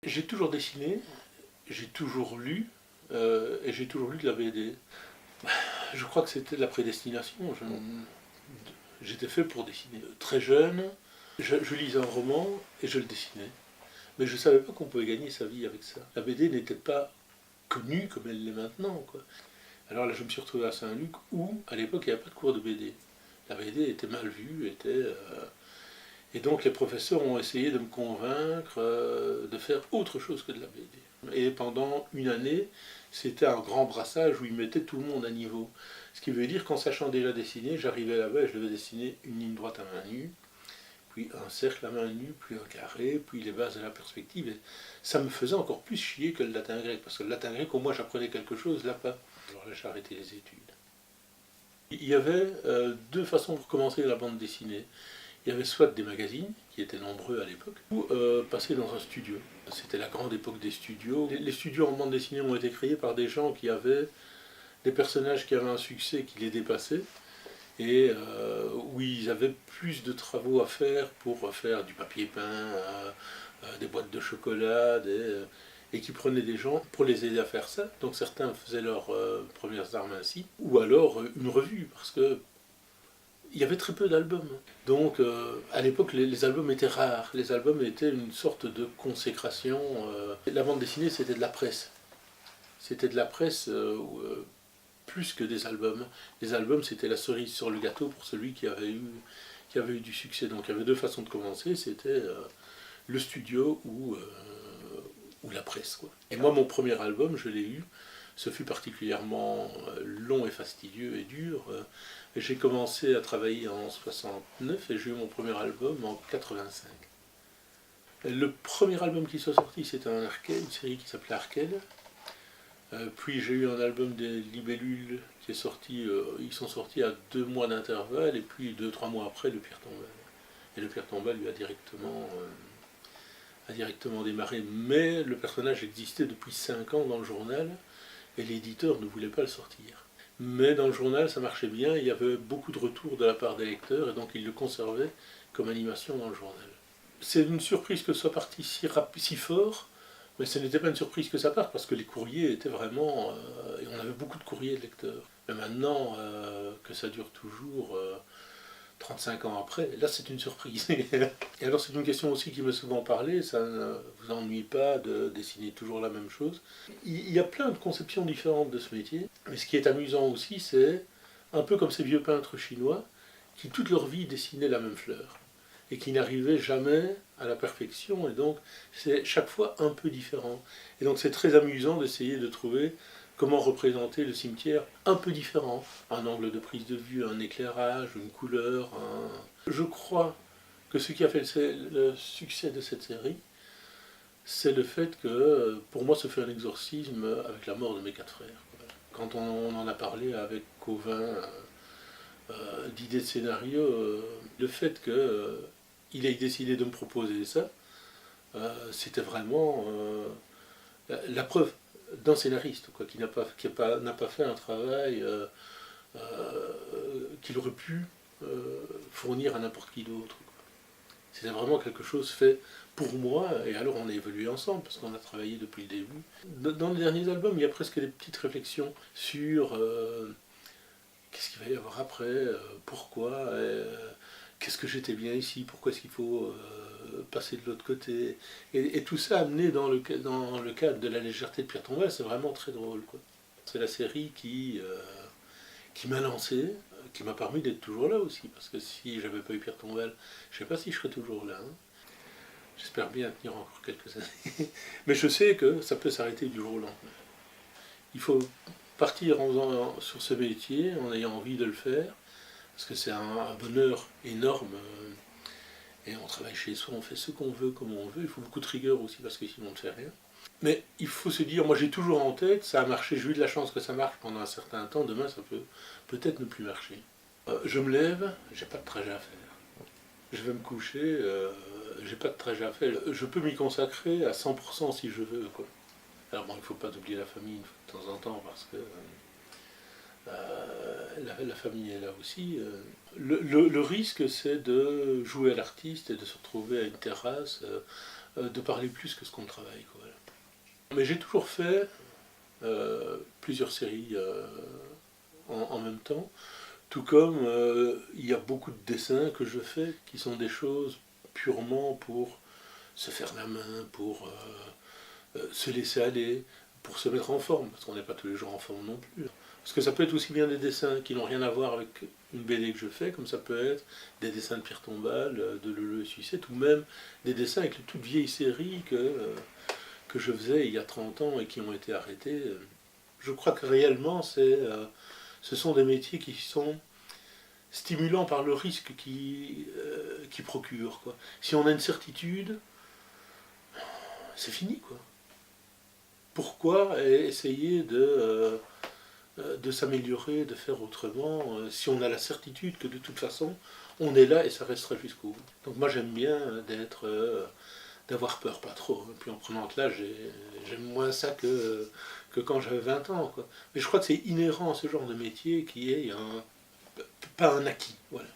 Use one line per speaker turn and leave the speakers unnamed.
J'ai toujours dessiné, j'ai toujours lu, et j'ai toujours lu de la BD. Je crois que c'était de la prédestination. J'étais fait pour dessiner. Très jeune, je lisais un roman et je le dessinais. Mais je ne savais pas qu'on pouvait gagner sa vie avec ça. La BD n'était pas connue comme elle l'est maintenant, quoi. Alors là, je me suis retrouvé à Saint-Luc où, à l'époque, il n'y avait pas de cours de BD. La BD était mal vue, et donc les professeurs ont essayé de me convaincre de faire autre chose que de la BD. Et pendant une année, c'était un grand brassage où ils mettaient tout le monde à niveau. Ce qui veut dire qu'en sachant déjà dessiner, j'arrivais là-bas et je devais dessiner une ligne droite à main nue, puis un cercle à main nue, puis un carré, puis les bases de la perspective. Et ça me faisait encore plus chier que le latin grec, parce que le latin grec, au moins j'apprenais quelque chose, là pas. Alors là, j'ai arrêté les études. Il y avait deux façons pour commencer la bande dessinée. Il y avait soit des magazines, qui étaient nombreux à l'époque, ou passer dans un studio. C'était la grande époque des studios. Les studios en bande dessinée ont été créés par des gens qui avaient des personnages qui avaient un succès qui les dépassait, et où ils avaient plus de travaux à faire pour faire du papier peint, des boîtes de chocolat, et qui prenaient des gens pour les aider à faire ça. Donc certains faisaient leurs premières armes ainsi, ou alors une revue, parce que il y avait très peu d'albums. Donc à l'époque, les albums étaient rares. Les albums étaient une sorte de consécration. La bande dessinée, c'était de la presse. C'était de la presse plus que des albums. Les albums, c'était la cerise sur le gâteau pour celui qui avait eu du succès. Donc il y avait deux façons de commencer. C'était le studio ou la presse, quoi. Et moi, mon premier album, je l'ai eu. Ce fut particulièrement long et fastidieux et dur. J'ai commencé à travailler en 69 et j'ai eu mon premier album en 85. Le premier album qui soit sorti, c'était un Arcade, une série qui s'appelait Arcade. Puis j'ai eu un album des Libellules qui est sorti, ils sont sortis à 2 mois d'intervalle, et puis 2-3 mois après, Le Pierre Tombal. Et Le Pierre Tombal lui a directement démarré, mais le personnage existait depuis 5 ans dans le journal, et l'éditeur ne voulait pas le sortir. Mais dans le journal, ça marchait bien, il y avait beaucoup de retours de la part des lecteurs, et donc ils le conservaient comme animation dans le journal. C'est une surprise que ce soit parti si fort, mais ce n'était pas une surprise que ça parte, parce que les courriers étaient vraiment... et on avait beaucoup de courriers de lecteurs. Mais maintenant, que ça dure toujours 35 ans après, là c'est une surprise. Et alors c'est une question aussi qui m'est souvent parlé, ça ne vous ennuie pas de dessiner toujours la même chose? Il y a plein de conceptions différentes de ce métier, mais ce qui est amusant aussi, c'est un peu comme ces vieux peintres chinois qui toute leur vie dessinaient la même fleur et qui n'arrivaient jamais à la perfection, et donc c'est chaque fois un peu différent. Et donc c'est très amusant d'essayer de trouver comment représenter le cimetière un peu différent, un angle de prise de vue, un éclairage, une couleur. Je crois que ce qui a fait le succès de cette série, c'est le fait que, pour moi, ce fait un exorcisme avec la mort de mes 4 frères. Quand on en a parlé avec Cauvin d'idées de scénario, le fait qu'il ait décidé de me proposer ça, c'était vraiment la preuve d'un scénariste, quoi, qui n'a pas fait un travail qu'il aurait pu fournir à n'importe qui d'autre. C'était vraiment quelque chose fait pour moi, et alors on a évolué ensemble, parce qu'on a travaillé depuis le début. Dans les derniers albums, il y a presque des petites réflexions sur qu'est-ce qu'il va y avoir après, pourquoi, qu'est-ce que j'étais bien ici, pourquoi est-ce qu'il faut passer de l'autre côté. Et tout ça amené dans le cadre de la légèreté de Pierre Tombal, c'est vraiment très drôle, quoi. C'est la série qui m'a lancé, qui m'a permis d'être toujours là aussi, parce que si j'avais pas eu Pierre Tombal, je ne sais pas si je serais toujours là. Hein. J'espère bien tenir encore quelques années. Mais je sais que ça peut s'arrêter du jour au lendemain. Il faut partir sur ce métier en ayant envie de le faire, parce que c'est un bonheur énorme. Et on travaille chez soi, on fait ce qu'on veut, comme on veut. Il faut beaucoup de rigueur aussi, parce que sinon on ne fait rien. Mais il faut se dire, moi j'ai toujours en tête, ça a marché, j'ai eu de la chance que ça marche pendant un certain temps, demain ça peut peut-être ne plus marcher. Je me lève, j'ai pas de trajet à faire. Je vais me coucher, j'ai pas de trajet à faire. Je peux m'y consacrer à 100% si je veux, quoi. Alors bon, il ne faut pas oublier la famille une fois de temps en temps, parce que La famille est là aussi. Le risque, c'est de jouer à l'artiste et de se retrouver à une terrasse, de parler plus que ce qu'on travaille, quoi. Mais j'ai toujours fait plusieurs séries en même temps, tout comme il y a beaucoup de dessins que je fais qui sont des choses purement pour se faire la main, pour se laisser aller, pour se mettre en forme, parce qu'on n'est pas tous les jours en forme non plus. Parce que ça peut être aussi bien des dessins qui n'ont rien à voir avec une BD que je fais, comme ça peut être des dessins de Pierre Tombal, de Leleu et Sucette, ou même des dessins avec les toutes vieilles séries que je faisais il y a 30 ans et qui ont été arrêtés. Je crois que réellement, ce sont des métiers qui sont stimulants par le risque qui procurent, quoi. Si on a une certitude, c'est fini, quoi. Pourquoi essayer de s'améliorer, de faire autrement, si on a la certitude que de toute façon, on est là et ça restera jusqu'au bout. Donc moi j'aime bien d'avoir peur, pas trop. Puis en prenant de l'âge, j'aime moins ça que quand j'avais 20 ans, quoi. Mais je crois que c'est inhérent à ce genre de métier qui est pas un acquis. Voilà.